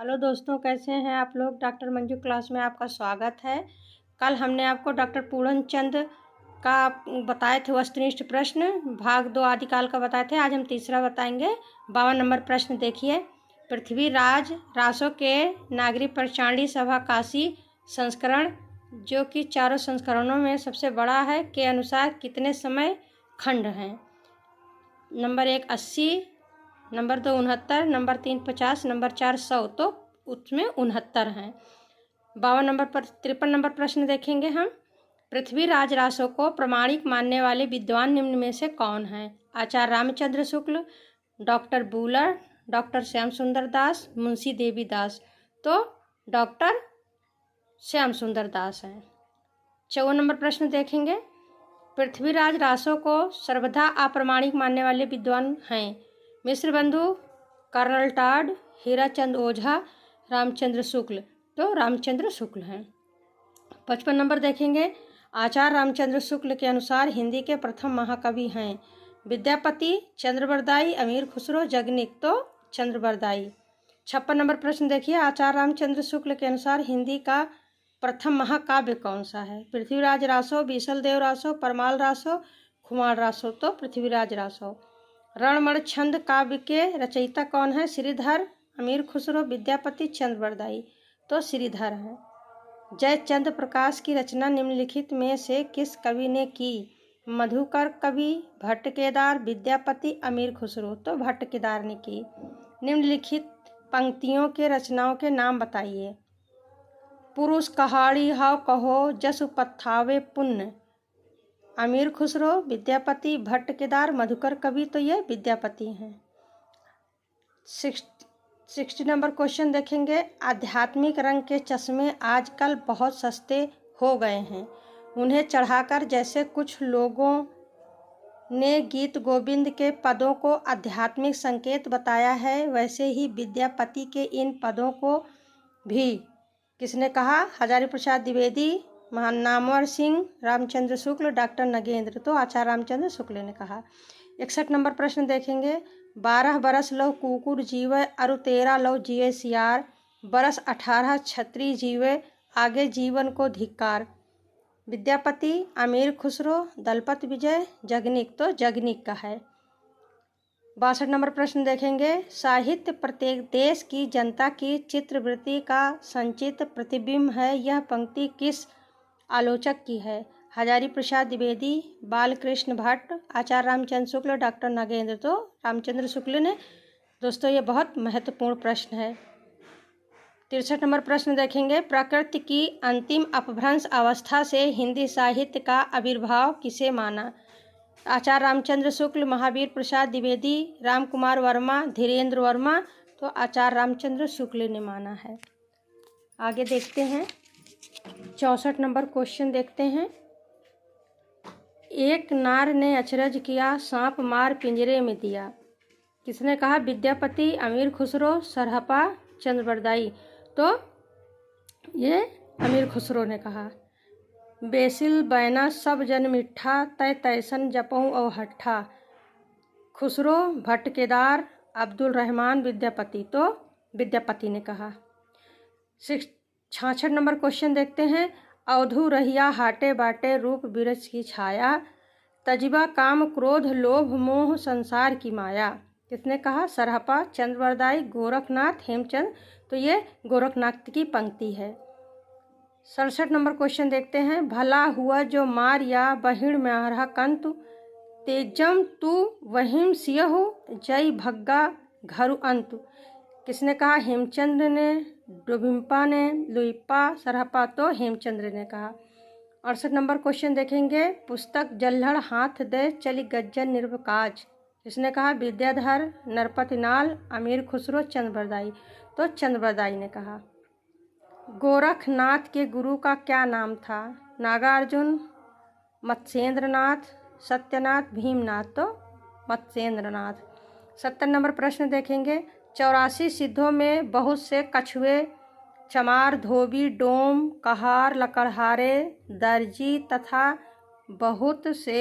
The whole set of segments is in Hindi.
हेलो दोस्तों, कैसे हैं आप लोग। डॉक्टर मंजू क्लास में आपका स्वागत है। कल हमने आपको डॉक्टर पूर्णचंद का बताए थे वस्तुनिष्ठ प्रश्न, भाग 2 आदिकाल का बताए थे। आज हम तीसरा बताएंगे। 52 नंबर प्रश्न देखिए। पृथ्वीराज रासो के नागरिक प्रचारणी सभा काशी संस्करण, जो कि चारों संस्करणों में सबसे बड़ा है, के अनुसार कितने समय खंड हैं। नंबर 1 80, नंबर 2 69, नंबर 3 50, नंबर 4 100, तो उसमें 69 हैं। 52 नंबर पर 53 नंबर प्रश्न देखेंगे हम। पृथ्वीराज रासो को प्रमाणिक मानने वाले विद्वान निम्न में से कौन हैं। आचार्य रामचंद्र शुक्ल, डॉक्टर बूलर, डॉक्टर श्याम सुंदर दास, मुंशी देवीदास, तो डॉक्टर श्याम सुंदर दास हैं। 54 नंबर प्रश्न देखेंगे। पृथ्वीराज रासो को सर्वथा अप्रमाणिक मानने वाले विद्वान हैं। मिश्र बंधु, कर्नल टाड, हीराचंद ओझा, रामचंद्र शुक्ल, तो रामचंद्र शुक्ल हैं। 55 नंबर देखेंगे। आचार्य रामचंद्र शुक्ल के अनुसार हिंदी के प्रथम महाकवि हैं। विद्यापति, चंद्रबरदाई, अमीर खुसरो, जगनिक, तो चंद्रबरदाई। 56 नंबर प्रश्न देखिए। आचार्य रामचंद्र शुक्ल के अनुसार हिंदी का प्रथम महाकाव्य कौन सा है। पृथ्वीराज रासो, बीसलदेव रासो, परमाल रासो, खुमार रासो, तो पृथ्वीराज रासो। रणमण छंद काव्य के रचयिता कौन है। श्रीधर, अमीर खुसरो, विद्यापति, चंद्रबरदाई, तो श्रीधर है। जयचंद प्रकाश की रचना निम्नलिखित में से किस कवि ने की। मधुकर कवि, भट्ट केदार, विद्यापति, अमीर खुसरो, तो भट्ट केदार ने की। निम्नलिखित पंक्तियों के रचनाओं के नाम बताइए। पुरुष कहाड़ी हाव कहो जसु पत्थावे पुण्य, अमीर खुसरो, विद्यापति, भट्ट केदार, मधुकर कवि, तो ये विद्यापति हैं। 60 नंबर क्वेश्चन देखेंगे। आध्यात्मिक रंग के चश्मे आजकल बहुत सस्ते हो गए हैं। उन्हें चढ़ाकर जैसे कुछ लोगों ने गीत गोविंद के पदों को आध्यात्मिक संकेत बताया है, वैसे ही विद्यापति के इन पदों को भी किसने कहा। हजारी प्रसाद द्विवेदी, नामवर सिंह, रामचंद्र शुक्ल, डॉक्टर नगेंद्र, तो आचार्य रामचंद्र शुक्ल ने कहा। 61 नंबर प्रश्न देखेंगे। 12 बरस लो कुकुर जीवे अरु 13 लो जिये सियार, बरस 18 छत्री जीवे आगे जीवन को धिक्कार। विद्यापति, अमीर खुसरो, दलपत विजय, जगनिक, तो जगनिक का है। 62 नंबर प्रश्न देखेंगे। साहित्य प्रत्येक देश की जनता की चित्रवृत्ति का संचित प्रतिबिंब है। यह पंक्ति किस आलोचक की है। हजारी प्रसाद द्विवेदी, बालकृष्ण भट्ट, आचार्य रामचंद्र शुक्ल, डॉक्टर नगेंद्र, तो रामचंद्र शुक्ल ने। दोस्तों, ये बहुत महत्वपूर्ण प्रश्न है। 63 नंबर प्रश्न देखेंगे। प्रकृति की अंतिम अपभ्रंश अवस्था से हिंदी साहित्य का आविर्भाव किसे माना। आचार्य रामचंद्र शुक्ल, महावीर प्रसाद द्विवेदी, राम कुमार वर्मा, धीरेन्द्र वर्मा, तो आचार्य रामचंद्र शुक्ल ने माना है। आगे देखते हैं। 64 नंबर क्वेश्चन देखते हैं। एक नार ने अचरज किया, सांप मार पिंजरे में दिया, किसने कहा। विद्यापति, अमीर खुसरो, सरहपा, चंद्रबरदाई, तो ये अमीर खुसरो ने कहा। बेसिल बैना सब जन मिठा, तय तैसन जपऊँ और हट्ठा, खुसरो, भट्ट केदार, अब्दुल रहमान, विद्यापति, तो विद्यापति ने कहा। 66 नंबर क्वेश्चन देखते हैं। अवधू रहिया हाटे बाटे, रूप बिरज की छाया, तजिबा काम क्रोध लोभ मोह संसार की माया, किसने कहा। सरहपा, चंद्रबरदाई, गोरखनाथ, हेमचंद, तो ये गोरखनाथ की पंक्ति है। 67 नंबर क्वेश्चन देखते हैं। भला हुआ जो मार या बहिण म्यारहा कंतु, तेजम तू वहिम सियहु, जय भग्गा घरु अंतु, किसने कहा। हेमचंद्र ने, डोभिम्पा ने, लुइप्पा, सरहपा, तो हेमचंद्र ने कहा। 68 नंबर क्वेश्चन देखेंगे। पुस्तक जल्हड़ हाथ दे चली गज्जन निर्वकाज, किसने कहा। विद्याधर, नरपतिनाल, अमीर खुसरो, चंद्रबरदाई, तो चंद्रबरदाई ने कहा। गोरखनाथ के गुरु का क्या नाम था। नागार्जुन, मत्स्येंद्रनाथ, सत्यनाथ, भीमनाथ, तो मत्स्येंद्रनाथ। 70 नंबर प्रश्न देखेंगे। 84 सिद्धों में बहुत से कछुए, चमार, धोबी, डोम, कहार, लकड़हारे, दर्जी तथा बहुत से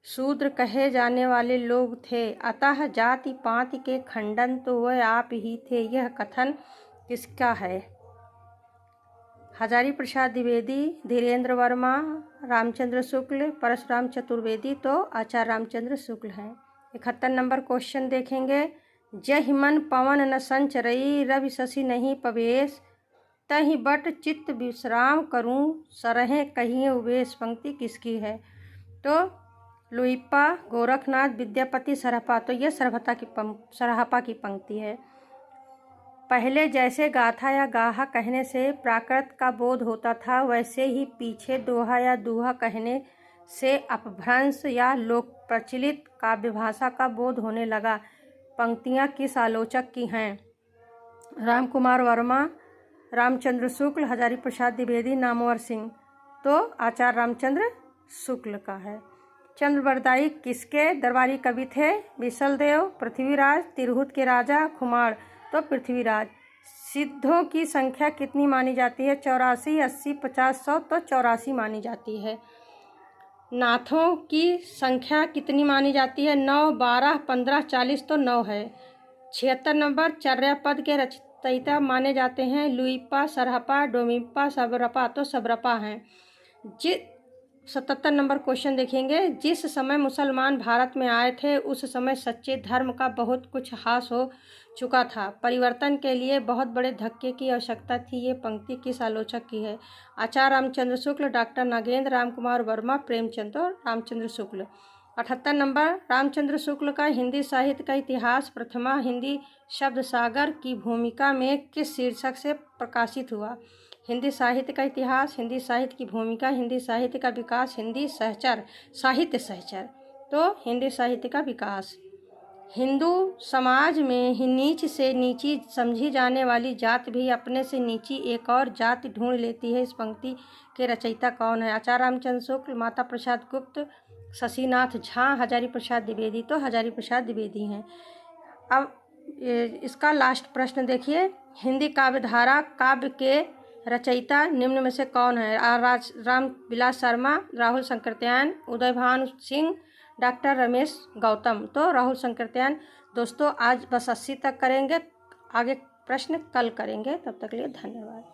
शूद्र कहे जाने वाले लोग थे, अतः जाति पाति के खंडन तो वह आप ही थे। यह कथन किसका है? हजारी प्रसाद द्विवेदी, धीरेन्द्र वर्मा, रामचंद्र शुक्ल, परशुराम चतुर्वेदी, तो आचार्य रामचंद्र शुक्ल हैं। 71 नंबर क्वेश्चन देखेंगे। जहि मन पवन न संचरई, रवि शशि नहीं पवेश, तहि बट चित्त विश्राम करूं, सरहें कहिए उवेश। पंक्ति किसकी है? तो लुइपा, गोरखनाथ, विद्यापति, सरहपा। तो यह सरहपा की पंक्ति है। पहले जैसे गाथा या गाहा कहने से प्राकृत का बोध होता था, वैसे ही पीछे दोहा या दूहा कहने से अपभ्रंश या लोक प्रचलित काव्य भाषा का बोध होने लगा। पंक्तियाँ किस आलोचक की हैं? रामकुमार वर्मा, रामचंद्र शुक्ल, हजारी प्रसाद द्विवेदी, नामवर सिंह। तो आचार्य रामचंद्र शुक्ल का है। चंद्रबरदाई किसके दरबारी कवि थे? विशलदेव, पृथ्वीराज, तिरहुत के राजा, खुमार। तो पृथ्वीराज। सिद्धों की संख्या कितनी मानी जाती है? 84, 80, 50, 100। तो 84 मानी जाती है। नाथों की संख्या कितनी मानी जाती है? 9, 12, 15, 40। तो 9 है। 76 नंबर चर्यापद के रचयिता माने जाते हैं लुइपा, सरहपा, डोमिपा, सबरपा। तो सबरपा हैं। 77 नंबर क्वेश्चन देखेंगे। जिस समय मुसलमान भारत में आए थे, उस समय सच्चे धर्म का बहुत कुछ हास हो चुका था। परिवर्तन के लिए बहुत बड़े धक्के की आवश्यकता थी। ये पंक्ति किस आलोचक की है? आचार्य रामचंद्र शुक्ल, डॉक्टर नागेंद्र, रामकुमार वर्मा, प्रेमचंद। और रामचंद्र शुक्ल। 78 नंबर रामचंद्र शुक्ल का हिंदी साहित्य का इतिहास प्रथमा हिंदी शब्द सागर की भूमिका में किस शीर्षक से प्रकाशित हुआ? हिंदी साहित्य का इतिहास, हिंदी साहित्य की भूमिका, हिंदी साहित्य का विकास, हिंदी सहचर, साहित्य सहचर। तो हिंदी साहित्य का विकास। हिंदू समाज में ही नीच से नीची समझी जाने वाली जात भी अपने से नीची एक और जाति ढूंढ लेती है। इस पंक्ति के रचयिता कौन है? आचार्य रामचंद्र शुक्ल, माता प्रसाद गुप्त, शशिनाथ झा, हजारी प्रसाद द्विवेदी। तो हजारी प्रसाद द्विवेदी हैं। अब इसका लास्ट प्रश्न देखिए। हिंदी काव्यधारा काव्य के रचयिता निम्न में से कौन है? राम विलास शर्मा, राहुल शंकरत्यायन, उदय भानु सिंह, डॉक्टर रमेश गौतम। तो राहुल शंकरत्यायन। दोस्तों आज बस 80 तक करेंगे, आगे प्रश्न कल करेंगे। तब तक के लिए धन्यवाद।